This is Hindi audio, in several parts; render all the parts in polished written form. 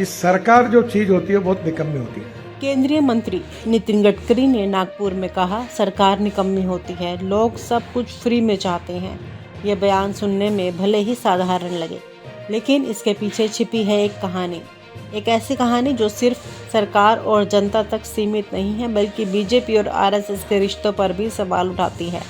कि सरकार जो चीज़ होती है बहुत निकम्मी होती है। केंद्रीय मंत्री नितिन गडकरी ने नागपुर में कहा, सरकार निकम्मी होती है, लोग सब कुछ फ्री में चाहते हैं। यह बयान सुनने में भले ही साधारण लगे, लेकिन इसके पीछे छिपी है एक कहानी। एक ऐसी कहानी जो सिर्फ सरकार और जनता तक सीमित नहीं है, बल्कि बीजेपी और आरएसएस के रिश्तों पर भी सवाल उठाती है।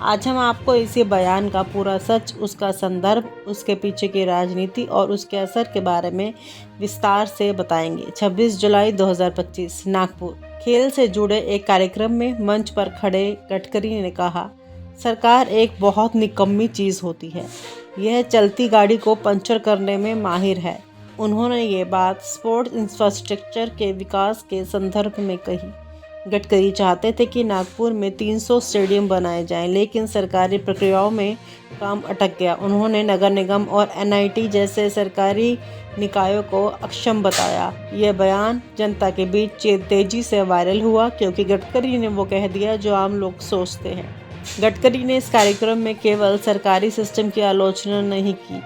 आज हम आपको इसी बयान का पूरा सच, उसका संदर्भ, उसके पीछे की राजनीति और उसके असर के बारे में विस्तार से बताएंगे। 26 जुलाई 2025 नागपुर। खेल से जुड़े एक कार्यक्रम में मंच पर खड़े गडकरी ने कहा, सरकार एक बहुत निकम्मी चीज़ होती है। यह चलती गाड़ी को पंचर करने में माहिर है। उन्होंने ये बात स्पोर्ट्स इंफ्रास्ट्रक्चर के विकास के संदर्भ में कही। गडकरी चाहते थे कि नागपुर में 300 स्टेडियम बनाए जाएं, लेकिन सरकारी प्रक्रियाओं में काम अटक गया। उन्होंने नगर निगम और एनआईटी जैसे सरकारी निकायों को अक्षम बताया। यह बयान जनता के बीच तेजी से वायरल हुआ, क्योंकि गडकरी ने वो कह दिया जो आम लोग सोचते हैं। गडकरी ने इस कार्यक्रम में केवल सरकारी सिस्टम की आलोचना नहीं की,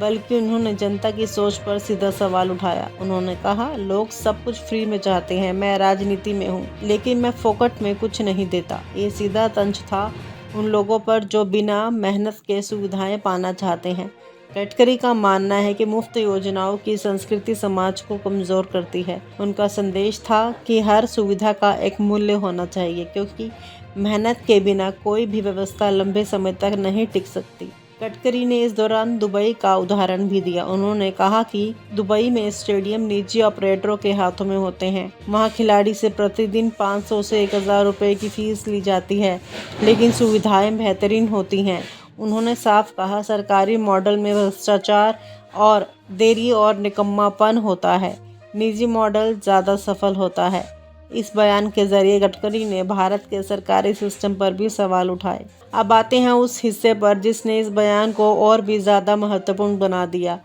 बल्कि उन्होंने जनता की सोच पर सीधा सवाल उठाया। उन्होंने कहा, लोग सब कुछ फ्री में चाहते हैं। मैं राजनीति में हूँ, लेकिन मैं फोकट में कुछ नहीं देता। ये सीधा तंज था उन लोगों पर जो बिना मेहनत के सुविधाएं पाना चाहते हैं। गडकरी का मानना है कि मुफ्त योजनाओं की संस्कृति समाज को कमज़ोर करती है। उनका संदेश था कि हर सुविधा का एक मूल्य होना चाहिए, क्योंकि मेहनत के बिना कोई भी व्यवस्था लंबे समय तक नहीं टिक सकती। गडकरी ने इस दौरान दुबई का उदाहरण भी दिया। उन्होंने कहा कि दुबई में स्टेडियम निजी ऑपरेटरों के हाथों में होते हैं। वहां खिलाड़ी से प्रतिदिन 500 से 1000 रुपये की फीस ली जाती है, लेकिन सुविधाएं बेहतरीन होती हैं। उन्होंने साफ कहा, सरकारी मॉडल में भ्रष्टाचार और देरी और निकम्मापन होता है, निजी मॉडल ज़्यादा सफल होता है। इस बयान के जरिए गडकरी ने भारत के सरकारी सिस्टम पर भी सवाल उठाए। अब आते हैं उस हिस्से पर जिसने इस बयान को और भी ज़्यादा महत्वपूर्ण बना दिया।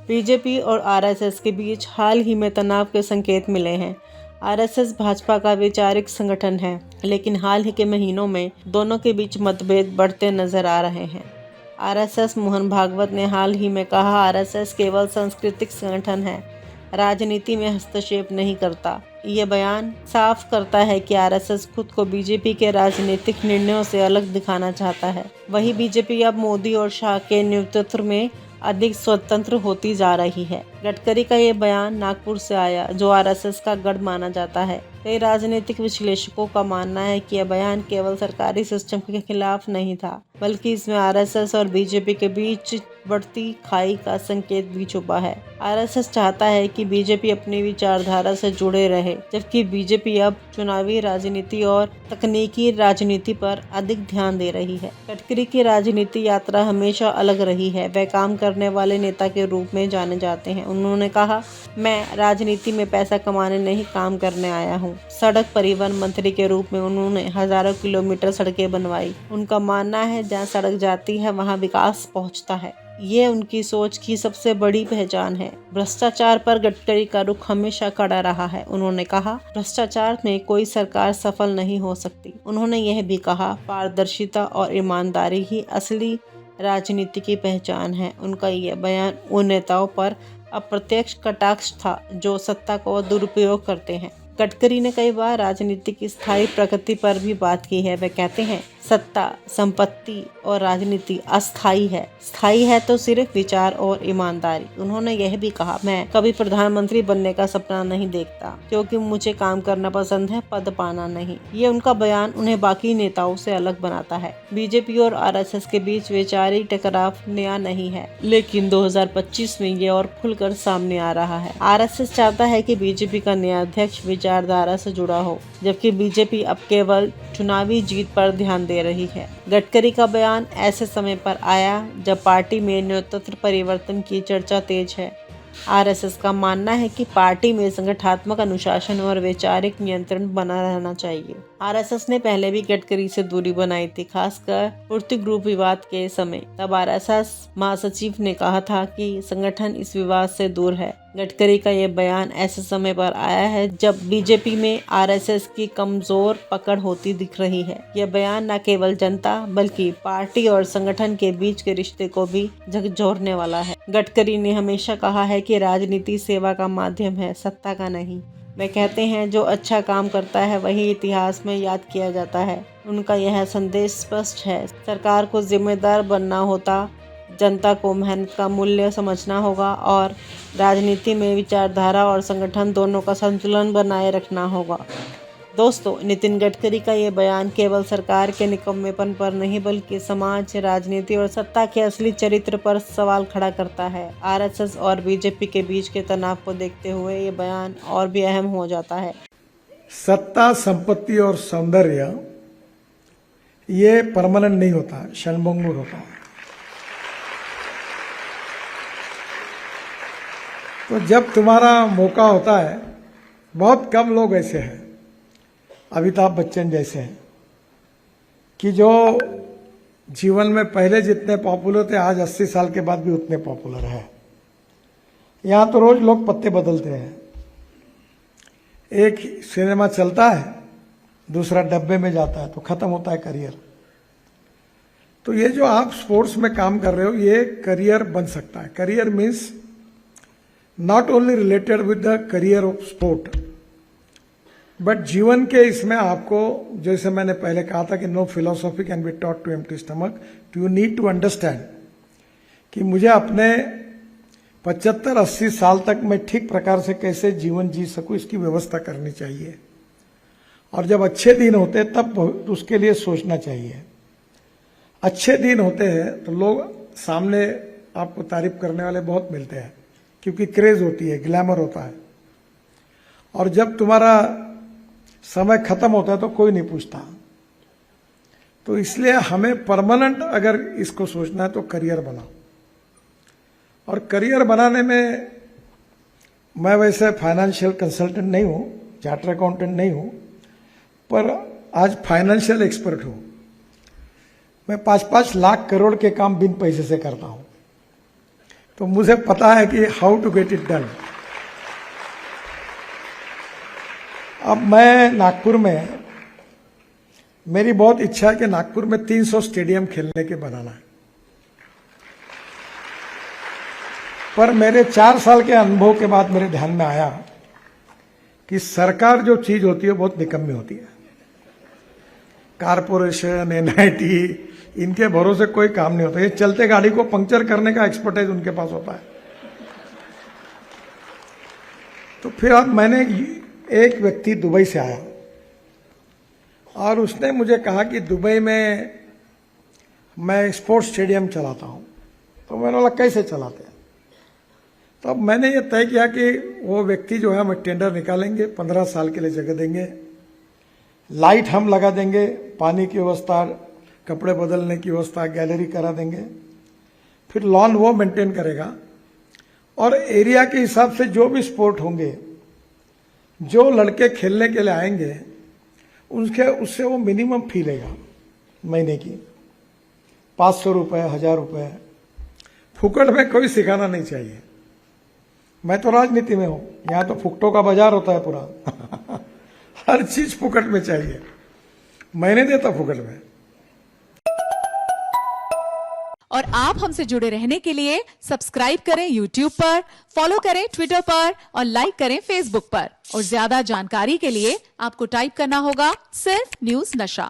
बीजेपी और आरएसएस के बीच हाल ही में तनाव के संकेत मिले हैं। आरएसएस भाजपा का वैचारिक संगठन है, लेकिन हाल ही के महीनों में दोनों के बीच मतभेद बढ़ते नजर आ रहे हैं। आरएसएस मोहन भागवत ने हाल ही में कहा, आरएसएस केवल सांस्कृतिक संगठन है, राजनीति में हस्तक्षेप नहीं करता। ये बयान साफ करता है कि आरएसएस खुद को बीजेपी के राजनीतिक निर्णयों से अलग दिखाना चाहता है। वहीं बीजेपी अब मोदी और शाह के नेतृत्व में अधिक स्वतंत्र होती जा रही है। गडकरी का ये बयान नागपुर से आया, जो आरएसएस का गढ़ माना जाता है। कई राजनीतिक विश्लेषकों का मानना है कि यह बयान केवल सरकारी सिस्टम के खिलाफ नहीं था, बल्कि इसमें आरएसएस और बीजेपी के बीच बढ़ती खाई का संकेत भी छुपा है। आरएसएस चाहता है कि बीजेपी अपनी विचारधारा से जुड़े रहे, जबकि बीजेपी अब चुनावी राजनीति और तकनीकी राजनीति पर अधिक ध्यान दे रही है। गडकरी की राजनीति यात्रा हमेशा अलग रही है। वे काम करने वाले नेता के रूप में जाने जाते हैं। उन्होंने कहा, मैं राजनीति में पैसा कमाने नहीं, काम करने आया हूँ। सड़क परिवहन मंत्री के रूप में उन्होंने हजारों किलोमीटर सड़कें बनवाई। उनका मानना है, जहाँ सड़क जाती है वहाँ विकास पहुँचता है। ये उनकी सोच की सबसे बड़ी पहचान है। भ्रष्टाचार पर गडकरी का रुख हमेशा कड़ा रहा है। उन्होंने कहा, भ्रष्टाचार में कोई सरकार सफल नहीं हो सकती। उन्होंने यह भी कहा, पारदर्शिता और ईमानदारी ही असली राजनीति की पहचान है। उनका यह बयान उन नेताओं पर अप्रत्यक्ष कटाक्ष था जो सत्ता को दुरुपयोग करते हैं। गडकरी ने कई बार राजनीति की स्थायी प्रकृति पर भी बात की है। वे कहते हैं, सत्ता, संपत्ति और राजनीति अस्थायी है, स्थायी है तो सिर्फ विचार और ईमानदारी। उन्होंने यह भी कहा, मैं कभी प्रधानमंत्री बनने का सपना नहीं देखता, क्योंकि मुझे काम करना पसंद है, पद पाना नहीं। ये उनका बयान उन्हें बाकी नेताओं से अलग बनाता है। बीजेपी और आरएसएस के बीच वैचारिक टकराव नया नहीं है, लेकिन 2025 में ये और खुलकर सामने आ रहा है। आरएसएस चाहता है कि बीजेपी का नया अध्यक्ष विचारधारा से जुड़ा हो, जबकि बीजेपी अब केवल चुनावी जीत पर ध्यान दे रही है। गडकरी का बयान ऐसे समय पर आया जब पार्टी में नेतृत्व परिवर्तन की चर्चा तेज है। आरएसएस का मानना है कि पार्टी में संगठनात्मक अनुशासन और वैचारिक नियंत्रण बना रहना चाहिए। आरएसएस ने पहले भी गडकरी से दूरी बनाई थी, खासकर पूर्ति ग्रुप विवाद के समय। तब आरएसएस महासचिव ने कहा था कि संगठन इस विवाद से दूर है। गडकरी का ये बयान ऐसे समय पर आया है जब बीजेपी में आरएसएस की कमजोर पकड़ होती दिख रही है। यह बयान न केवल जनता बल्कि पार्टी और संगठन के बीच के रिश्ते को भी झकझोरने वाला है। गडकरी ने हमेशा कहा है कि राजनीति सेवा का माध्यम है, सत्ता का नहीं। वे कहते हैं जो अच्छा काम करता है वही इतिहास में याद किया जाता है। उनका यह संदेश स्पष्ट है, सरकार को जिम्मेदार बनना होता, जनता को मेहनत का मूल्य समझना होगा और राजनीति में विचारधारा और संगठन दोनों का संतुलन बनाए रखना होगा। दोस्तों, नितिन गडकरी का ये बयान केवल सरकार के निकम्मेपन पर नहीं बल्कि समाज, राजनीति और सत्ता के असली चरित्र पर सवाल खड़ा करता है। आरएसएस और बीजेपी के बीच के तनाव को देखते हुए ये बयान और भी अहम हो जाता है। सत्ता, संपत्ति और सौंदर्य ये परमानेंट नहीं होता, क्षणभंगुर होता है। तो जब तुम्हारा मौका होता है, बहुत कम लोग ऐसे हैं, अमिताभ बच्चन जैसे हैं, कि जो जीवन में पहले जितने पॉपुलर थे आज 80 साल के बाद भी उतने पॉपुलर है। यहाँ तो रोज लोग पत्ते बदलते हैं, एक सिनेमा चलता है, दूसरा डब्बे में जाता है, तो खत्म होता है करियर। तो ये जो आप स्पोर्ट्स में काम कर रहे हो, ये करियर बन सकता है। Career means not only related with the career of sport, but जीवन के इसमें आपको, जैसे मैंने पहले कहा था कि no philosophy can be taught to empty stomach, you need to understand कि मुझे अपने 75-80 साल तक मैं ठीक प्रकार से कैसे जीवन जी सकूं, इसकी व्यवस्था करनी चाहिए। और जब अच्छे दिन होते तब उसके लिए सोचना चाहिए। अच्छे दिन होते हैं तो लोग सामने आपको तारीफ करने वाले बहुत मिलते हैं, क्योंकि क्रेज होती है, ग्लैमर होता है। और जब तुम्हारा समय खत्म होता है तो कोई नहीं पूछता। तो इसलिए हमें परमानेंट अगर इसको सोचना है तो करियर बनाओ। और करियर बनाने में मैं वैसे फाइनेंशियल कंसल्टेंट नहीं हूं, चार्टर अकाउंटेंट नहीं हूं, पर आज फाइनेंशियल एक्सपर्ट हूं। मैं 5-5 लाख करोड़ के काम बिन पैसे से करता हूं, तो मुझे पता है कि how to get it done. अब मैं नागपुर में, मेरी बहुत इच्छा है कि नागपुर में 300 स्टेडियम खेलने के बनाना है, पर मेरे 4 साल के अनुभव के बाद मेरे ध्यान में आया कि सरकार जो चीज होती है बहुत निकम्मी होती है। कारपोरेशन, एनआईटी, इनके भरोसे कोई काम नहीं होता। ये चलते गाड़ी को पंक्चर करने का एक्सपर्टाइज उनके पास होता है। तो फिर अब मैंने, एक व्यक्ति दुबई से आया और उसने मुझे कहा कि दुबई में मैं स्पोर्ट्स स्टेडियम चलाता हूं। तो मैंने बोला कैसे चलाते हैं? तो अब मैंने ये तय किया कि वो व्यक्ति जो है, हम टेंडर निकालेंगे, 15 साल के लिए जगह देंगे, लाइट हम लगा देंगे, पानी की व्यवस्था, कपड़े बदलने की व्यवस्था, गैलरी करा देंगे, फिर लॉन वो मेंटेन करेगा, और एरिया के हिसाब से जो भी स्पोर्ट होंगे, जो लड़के खेलने के लिए आएंगे उससे वो मिनिमम फी लेगा महीने की, 500 रुपए, 1000 रुपए। फुकट में कोई सिखाना नहीं चाहिए। मैं तो राजनीति में हूं, यहां तो फुकटों का बाजार होता है पूरा। हर चीज फुकट में चाहिए, मैं नहीं देता फुकट में। और आप हमसे जुड़े रहने के लिए सब्सक्राइब करें YouTube पर, फॉलो करें Twitter पर और लाइक करें Facebook पर। और ज्यादा जानकारी के लिए आपको टाइप करना होगा सिर्फ न्यूज़ नशा।